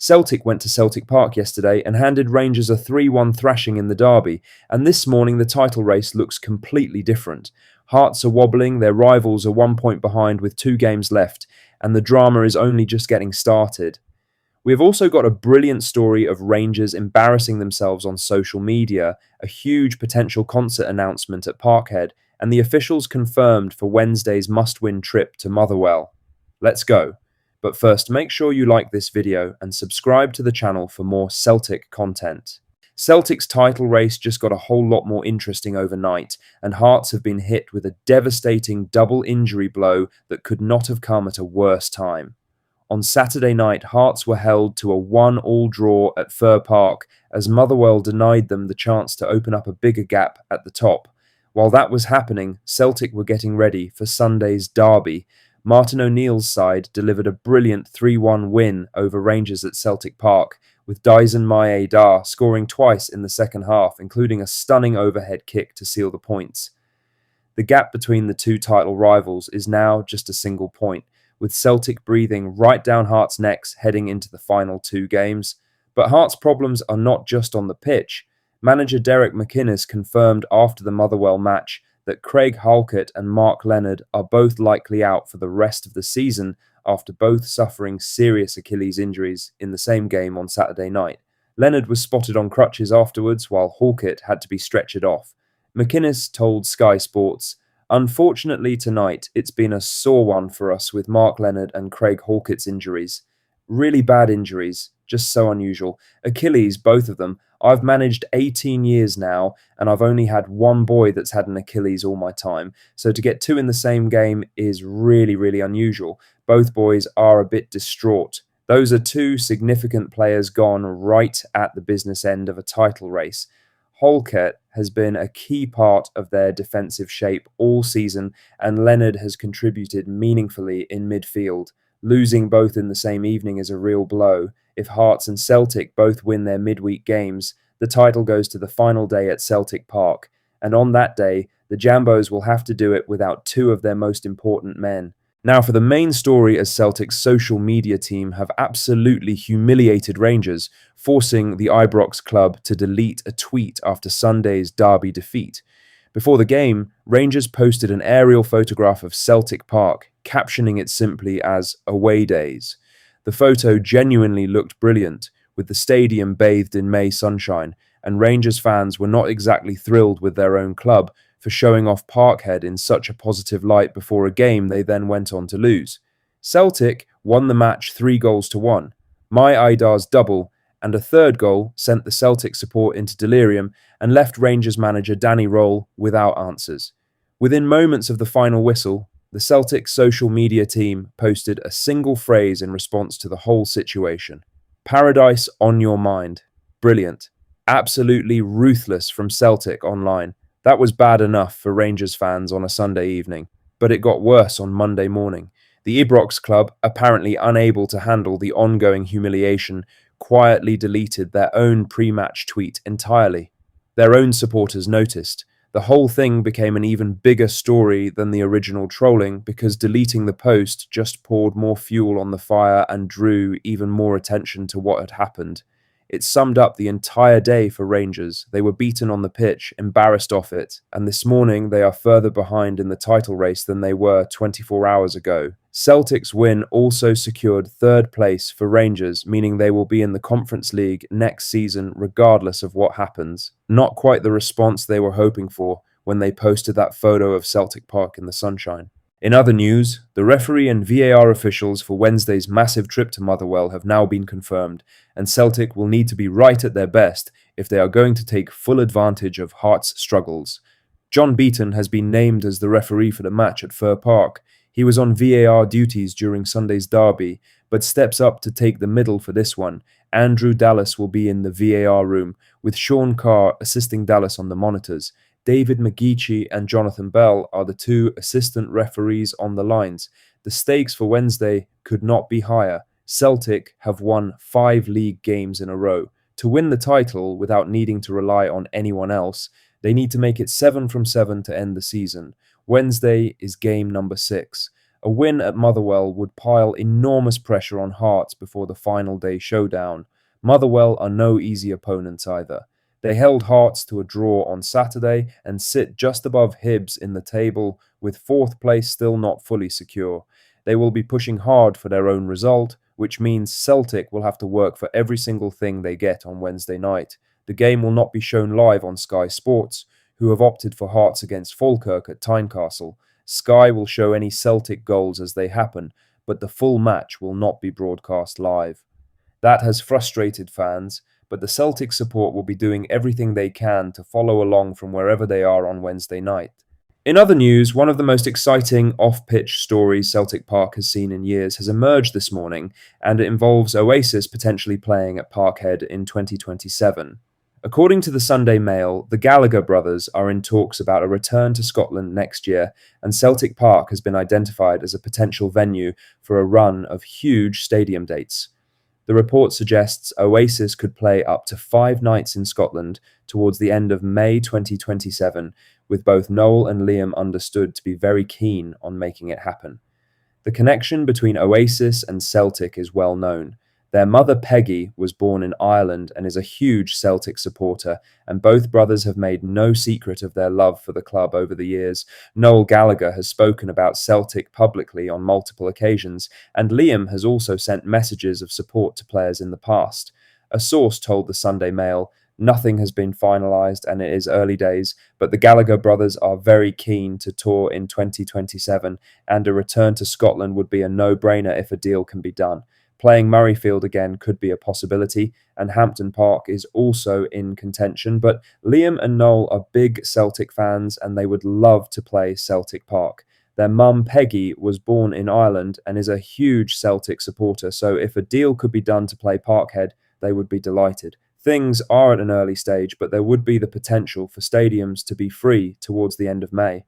Celtic went to Celtic Park yesterday and handed Rangers a 3-1 thrashing in the derby, and this morning the title race looks completely different. Hearts are wobbling, their rivals are 1 point behind with 2 games left, and the drama is only just getting started. We have also got a brilliant story of Rangers embarrassing themselves on social media, a huge potential concert announcement at Parkhead, and the officials confirmed for Wednesday's must-win trip to Motherwell. Let's go. But first, make sure you like this video and subscribe to the channel for more Celtic content. Celtic's title race just got a whole lot more interesting overnight, and Hearts have been hit with a devastating double injury blow that could not have come at a worse time. On Saturday night, Hearts were held to a 1-1 draw at Fir Park as Motherwell denied them the chance to open up a bigger gap at the top. While that was happening, Celtic were getting ready for Sunday's derby. Martin O'Neill's side delivered a brilliant 3-1 win over Rangers at Celtic Park, with Dyson Maeda scoring twice in the second half, including a stunning overhead kick to seal the points. The gap between the two title rivals is now just a single point, with Celtic breathing right down Hearts' necks heading into the final 2 games. But Hearts' problems are not just on the pitch. Manager Derek McInnes confirmed after the Motherwell match that Craig Halkett and Mark Leonard are both likely out for the rest of the season after both suffering serious Achilles injuries in the same game on Saturday night. Leonard was spotted on crutches afterwards, while Halkett had to be stretchered off. McInnes told Sky Sports, "Unfortunately tonight, it's been a sore one for us with Mark Leonard and Craig Halkett's injuries. Really bad injuries, just so unusual. Achilles, both of them. I've managed 18 years now, and I've only had one boy that's had an Achilles all my time. So to get 2 in the same game is really, really unusual. Both boys are a bit distraught. Those are 2 significant players gone right at the business end of a title race. Halkett has been a key part of their defensive shape all season, and Leonard has contributed meaningfully in midfield. Losing both in the same evening is a real blow. If Hearts and Celtic both win their midweek games, the title goes to the final day at Celtic Park, and on that day, the Jambos will have to do it without 2 of their most important men. Now for the main story, as Celtic's social media team have absolutely humiliated Rangers, forcing the Ibrox club to delete a tweet after Sunday's derby defeat. Before the game, Rangers posted an aerial photograph of Celtic Park, captioning it simply as "Away Days." The photo genuinely looked brilliant, with the stadium bathed in May sunshine, and Rangers fans were not exactly thrilled with their own club for showing off Parkhead in such a positive light before a game they then went on to lose. Celtic won the match 3-1. Maeda's double and a third goal sent the Celtic support into delirium and left Rangers manager Danny Röhl without answers. Within moments of the final whistle, the Celtic social media team posted a single phrase in response to the whole situation. "Paradise on your mind." Brilliant. Absolutely ruthless from Celtic online. That was bad enough for Rangers fans on a Sunday evening, but it got worse on Monday morning. The Ibrox club, apparently unable to handle the ongoing humiliation, quietly deleted their own pre-match tweet entirely. Their own supporters noticed. The whole thing became an even bigger story than the original trolling because deleting the post just poured more fuel on the fire and drew even more attention to what had happened. It summed up the entire day for Rangers. They were beaten on the pitch, embarrassed off it, and this morning they are further behind in the title race than they were 24 hours ago. Celtic's win also secured 3rd place for Rangers, meaning they will be in the Conference League next season regardless of what happens. Not quite the response they were hoping for when they posted that photo of Celtic Park in the sunshine. In other news, the referee and VAR officials for Wednesday's massive trip to Motherwell have now been confirmed, and Celtic will need to be right at their best if they are going to take full advantage of Hearts' struggles. John Beaton has been named as the referee for the match at Fir Park. He was on VAR duties during Sunday's derby, but steps up to take the middle for this one. Andrew Dallas will be in the VAR room, with Sean Carr assisting Dallas on the monitors. David McGeechee and Jonathan Bell are the 2 assistant referees on the lines. The stakes for Wednesday could not be higher. Celtic have won 5 league games in a row. To win the title without needing to rely on anyone else, they need to make it 7 from 7 to end the season. Wednesday is game number 6. A win at Motherwell would pile enormous pressure on Hearts before the final day showdown. Motherwell are no easy opponents either. They held Hearts to a draw on Saturday and sit just above Hibs in the table, with fourth place still not fully secure. They will be pushing hard for their own result, which means Celtic will have to work for every single thing they get on Wednesday night. The game will not be shown live on Sky Sports, who have opted for Hearts against Falkirk at Tynecastle. Sky will show any Celtic goals as they happen, but the full match will not be broadcast live. That has frustrated fans, but the Celtic support will be doing everything they can to follow along from wherever they are on Wednesday night. In other news, one of the most exciting off-pitch stories Celtic Park has seen in years has emerged this morning, and it involves Oasis potentially playing at Parkhead in 2027. According to the Sunday Mail, the Gallagher brothers are in talks about a return to Scotland next year, and Celtic Park has been identified as a potential venue for a run of huge stadium dates. The report suggests Oasis could play up to 5 nights in Scotland towards the end of May 2027, with both Noel and Liam understood to be very keen on making it happen. The connection between Oasis and Celtic is well known. Their mother Peggy was born in Ireland and is a huge Celtic supporter, and both brothers have made no secret of their love for the club over the years. Noel Gallagher has spoken about Celtic publicly on multiple occasions, and Liam has also sent messages of support to players in the past. A source told the Sunday Mail, "Nothing has been finalised and it is early days, but the Gallagher brothers are very keen to tour in 2027, and a return to Scotland would be a no-brainer if a deal can be done. Playing Murrayfield again could be a possibility, and Hampden Park is also in contention, but Liam and Noel are big Celtic fans and they would love to play Celtic Park. Their mum Peggy was born in Ireland and is a huge Celtic supporter, so if a deal could be done to play Parkhead, they would be delighted. Things are at an early stage, but there would be the potential for stadiums to be free towards the end of May."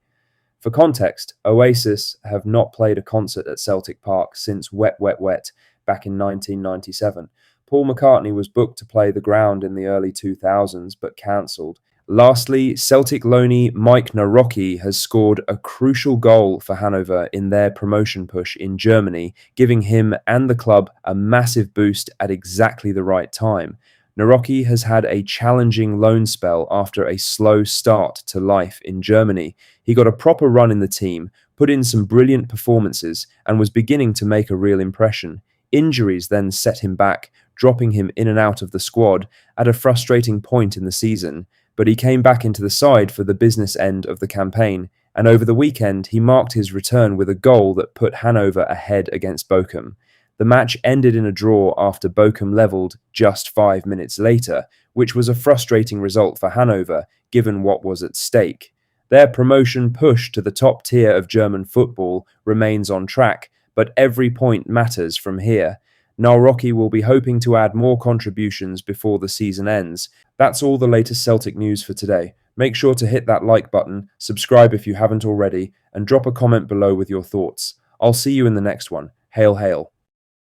For context, Oasis have not played a concert at Celtic Park since Wet Wet Wet back in 1997. Paul McCartney was booked to play the ground in the early 2000s, but cancelled. Lastly, Celtic loanee Mike Naroki has scored a crucial goal for Hanover in their promotion push in Germany, giving him and the club a massive boost at exactly the right time. Naroki has had a challenging loan spell after a slow start to life in Germany. He got a proper run in the team, put in some brilliant performances, and was beginning to make a real impression. Injuries then set him back, dropping him in and out of the squad at a frustrating point in the season, but he came back into the side for the business end of the campaign, and over the weekend he marked his return with a goal that put Hanover ahead against Bochum. The match ended in a draw after Bochum levelled just 5 minutes later, which was a frustrating result for Hanover, given what was at stake. Their promotion push to the top tier of German football remains on track, but every point matters from here. Naroki will be hoping to add more contributions before the season ends. That's all the latest Celtic news for today. Make sure to hit that like button, subscribe if you haven't already, and drop a comment below with your thoughts. I'll see you in the next one. Hail, hail.